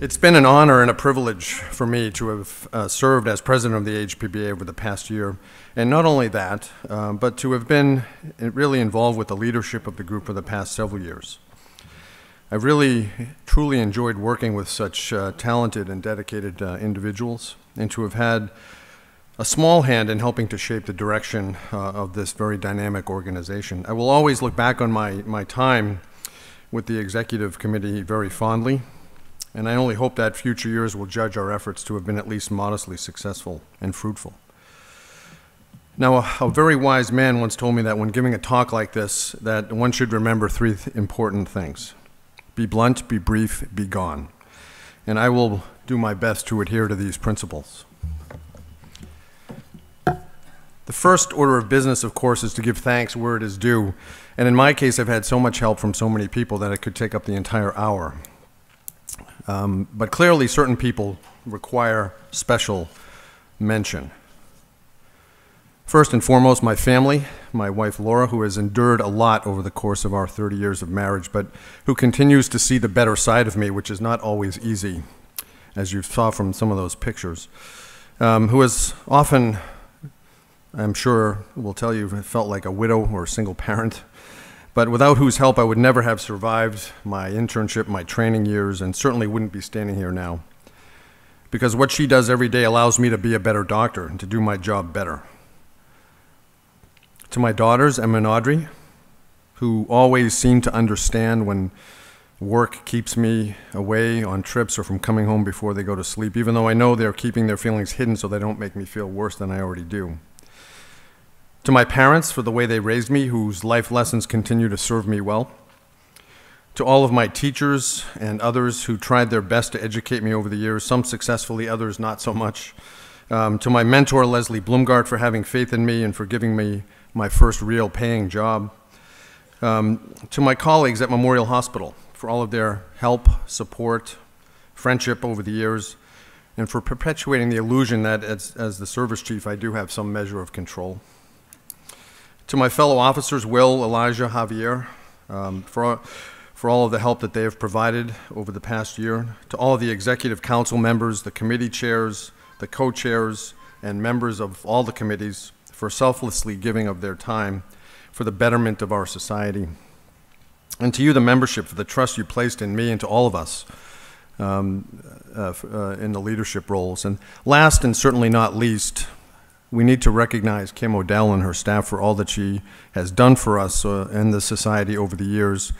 It's been an honor and a privilege for me to have served as president of the AHPBA over the past year. And not only that, but to have been really involved with the leadership of the group for the past several years. I've really, truly enjoyed working with such talented and dedicated individuals, and to have had a small hand in helping to shape the direction of this very dynamic organization. I will always look back on my time with the executive committee very fondly, and I only hope that future years will judge our efforts to have been at least modestly successful and fruitful. Now, a very wise man once told me that when giving a talk like this, that one should remember three important things. Be blunt, be brief, be gone. And I will do my best to adhere to these principles. The first order of business, of course, is to give thanks where it is due. And in my case, I've had so much help from so many people that it could take up the entire hour. But clearly, certain people require special mention. First and foremost, my family, my wife Laura, who has endured a lot over the course of our 30 years of marriage, but who continues to see the better side of me, which is not always easy, as you saw from some of those pictures, who has often, I'm sure will tell you, felt like a widow or a single parent, but without whose help I would never have survived my internship, my training years, and certainly wouldn't be standing here now. Because what she does every day allows me to be a better doctor and to do my job better. To my daughters, Emma and Audrey, who always seem to understand when work keeps me away on trips or from coming home before they go to sleep, even though I know they're keeping their feelings hidden so they don't make me feel worse than I already do. To my parents, for the way they raised me, whose life lessons continue to serve me well. To all of my teachers and others who tried their best to educate me over the years, some successfully, others not so much. To my mentor, Leslie Blumgart, for having faith in me and for giving me my first real paying job. To my colleagues at Memorial Hospital, for all of their help, support, friendship over the years, and for perpetuating the illusion that as the service chief, I do have some measure of control. To my fellow officers, Will, Elijah, Javier, for all of the help that they have provided over the past year. To all of the executive council members, the committee chairs, the co-chairs, and members of all the committees for selflessly giving of their time for the betterment of our society. And to you, the membership, for the trust you placed in me and to all of us in the leadership roles. And last and certainly not least, we need to recognize Kim O'Dell and her staff for all that she has done for us and the society over the years,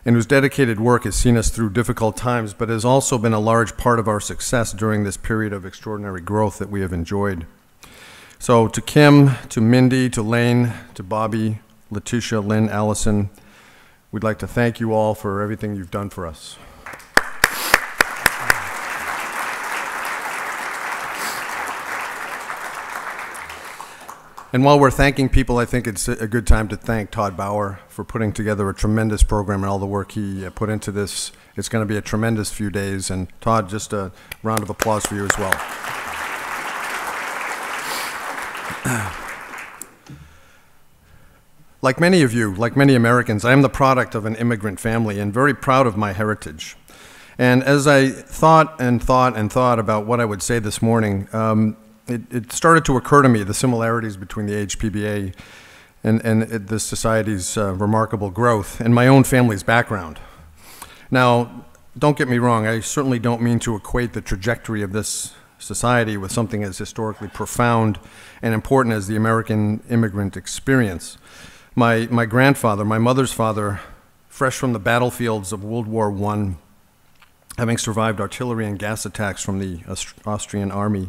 and whose dedicated work has seen us through difficult times, but has also been a large part of our success during this period of extraordinary growth that we have enjoyed. So to Kim, to Mindy, to Lane, to Bobby, Letitia, Lynn, Allison, we'd like to thank you all for everything you've done for us. And while we're thanking people, I think it's a good time to thank Todd Bauer for putting together a tremendous program and all the work he put into this. It's going to be a tremendous few days. And Todd, just a round of applause for you as well. Like many of you, like many Americans, I am the product of an immigrant family and very proud of my heritage. And as I thought about what I would say this morning, it started to occur to me the similarities between the AHPBA and the society's remarkable growth and my own family's background. Now, don't get me wrong, I certainly don't mean to equate the trajectory of this society with something as historically profound and important as the American immigrant experience. My grandfather, my mother's father, fresh from the battlefields of World War I, having survived artillery and gas attacks from the Austrian army,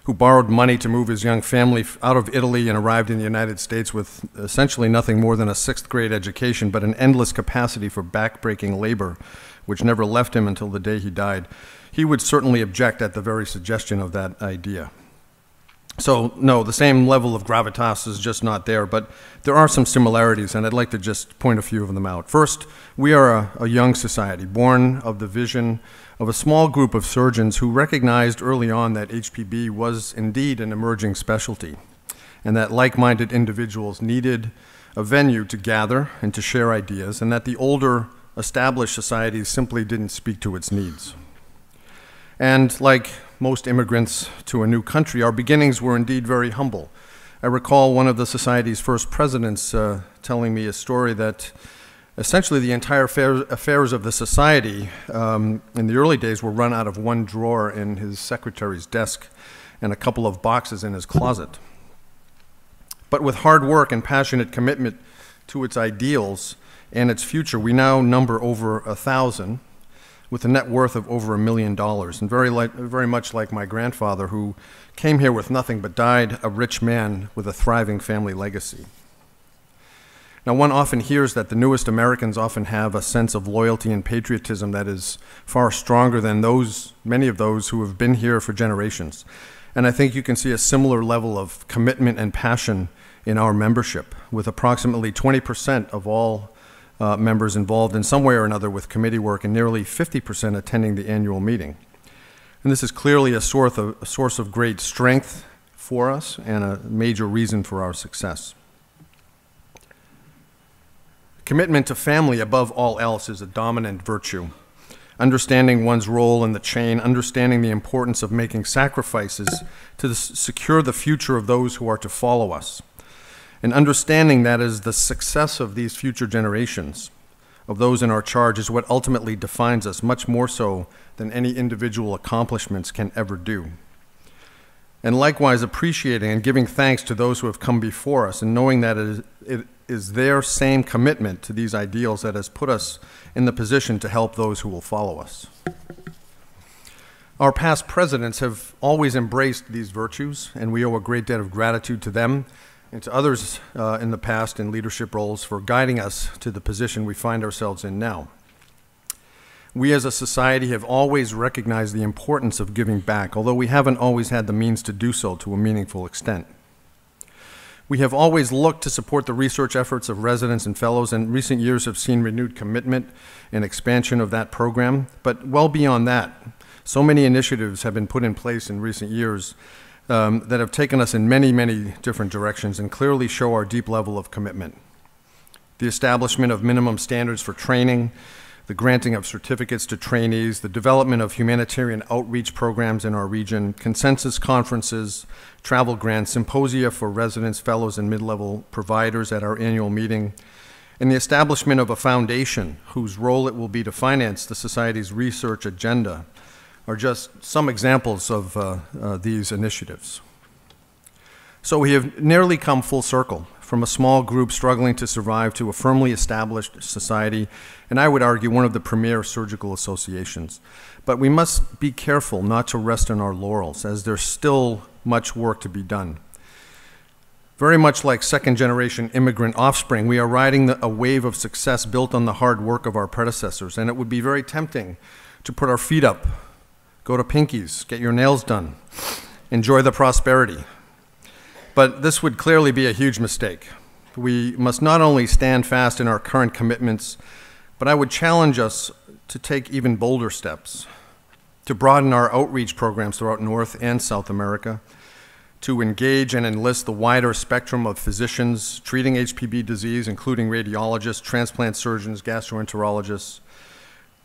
who borrowed money to move his young family out of Italy and arrived in the United States with essentially nothing more than a 6th grade education, but an endless capacity for backbreaking labor, which never left him until the day he died. He would certainly object at the very suggestion of that idea. So, no, the same level of gravitas is just not there, but there are some similarities, and I'd like to just point a few of them out. First, we are a young society, born of the vision of a small group of surgeons who recognized early on that HPB was indeed an emerging specialty, and that like-minded individuals needed a venue to gather and to share ideas, and that the older, established societies simply didn't speak to its needs. And like most immigrants to a new country, our beginnings were indeed very humble. I recall one of the Society's first presidents telling me a story that essentially the entire affairs of the Society in the early days were run out of one drawer in his secretary's desk and a couple of boxes in his closet. But with hard work and passionate commitment to its ideals and its future, we now number over 1,000 with a net worth of over $1 million, and very much like my grandfather, who came here with nothing but died a rich man with a thriving family legacy. Now, one often hears that the newest Americans often have a sense of loyalty and patriotism that is far stronger than many of those who have been here for generations. And I think you can see a similar level of commitment and passion in our membership, with approximately 20% of all members involved in some way or another with committee work and nearly 50% attending the annual meeting. And this is clearly a source of great strength for us and a major reason for our success. Commitment to family above all else is a dominant virtue. Understanding one's role in the chain, understanding the importance of making sacrifices to secure the future of those who are to follow us, and understanding that as the success of these future generations, of those in our charge, is what ultimately defines us, much more so than any individual accomplishments can ever do. And likewise, appreciating and giving thanks to those who have come before us, and knowing that it is their same commitment to these ideals that has put us in the position to help those who will follow us. Our past presidents have always embraced these virtues, and we owe a great debt of gratitude to them and to others in the past in leadership roles for guiding us to the position we find ourselves in now. We as a society have always recognized the importance of giving back, although we haven't always had the means to do so to a meaningful extent. We have always looked to support the research efforts of residents and fellows, and recent years have seen renewed commitment and expansion of that program. But well beyond that, so many initiatives have been put in place in recent years that have taken us in many, many different directions and clearly show our deep level of commitment. The establishment of minimum standards for training, the granting of certificates to trainees, the development of humanitarian outreach programs in our region, consensus conferences, travel grants, symposia for residents, fellows, and mid-level providers at our annual meeting, and the establishment of a foundation whose role it will be to finance the Society's research agenda are just some examples of these initiatives. So we have nearly come full circle, from a small group struggling to survive to a firmly established society, and I would argue one of the premier surgical associations. But we must be careful not to rest on our laurels, as there's still much work to be done. Very much like second-generation immigrant offspring, we are riding a wave of success built on the hard work of our predecessors, and it would be very tempting to put our feet up, go to Pinky's, get your nails done, enjoy the prosperity. But this would clearly be a huge mistake. We must not only stand fast in our current commitments, but I would challenge us to take even bolder steps, to broaden our outreach programs throughout North and South America, to engage and enlist the wider spectrum of physicians treating HPB disease, including radiologists, transplant surgeons, gastroenterologists,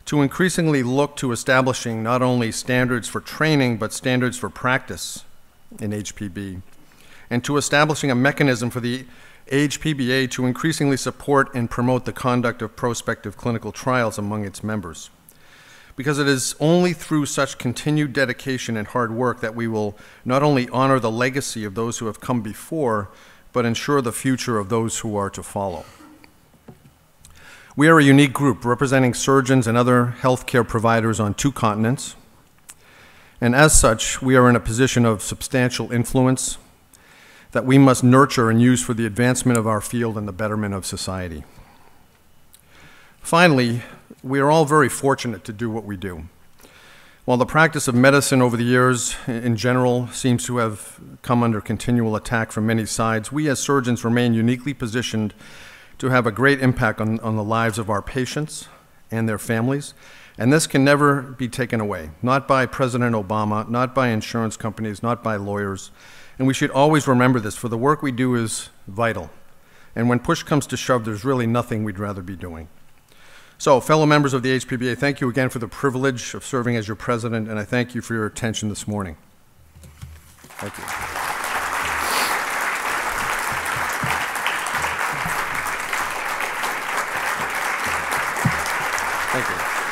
to increasingly look to establishing not only standards for training, but standards for practice in HPB, and to establishing a mechanism for the AHPBA to increasingly support and promote the conduct of prospective clinical trials among its members. Because it is only through such continued dedication and hard work that we will not only honor the legacy of those who have come before, but ensure the future of those who are to follow. We are a unique group representing surgeons and other healthcare providers on 2 continents, and as such, we are in a position of substantial influence that we must nurture and use for the advancement of our field and the betterment of society. Finally, we are all very fortunate to do what we do. While the practice of medicine over the years in general seems to have come under continual attack from many sides, we as surgeons remain uniquely positioned to have a great impact on the lives of our patients and their families, and this can never be taken away, not by President Obama, not by insurance companies, not by lawyers. And we should always remember this, for the work we do is vital. And when push comes to shove, there's really nothing we'd rather be doing. So, fellow members of the AHPBA, thank you again for the privilege of serving as your president, and I thank you for your attention this morning. Thank you. Thank you.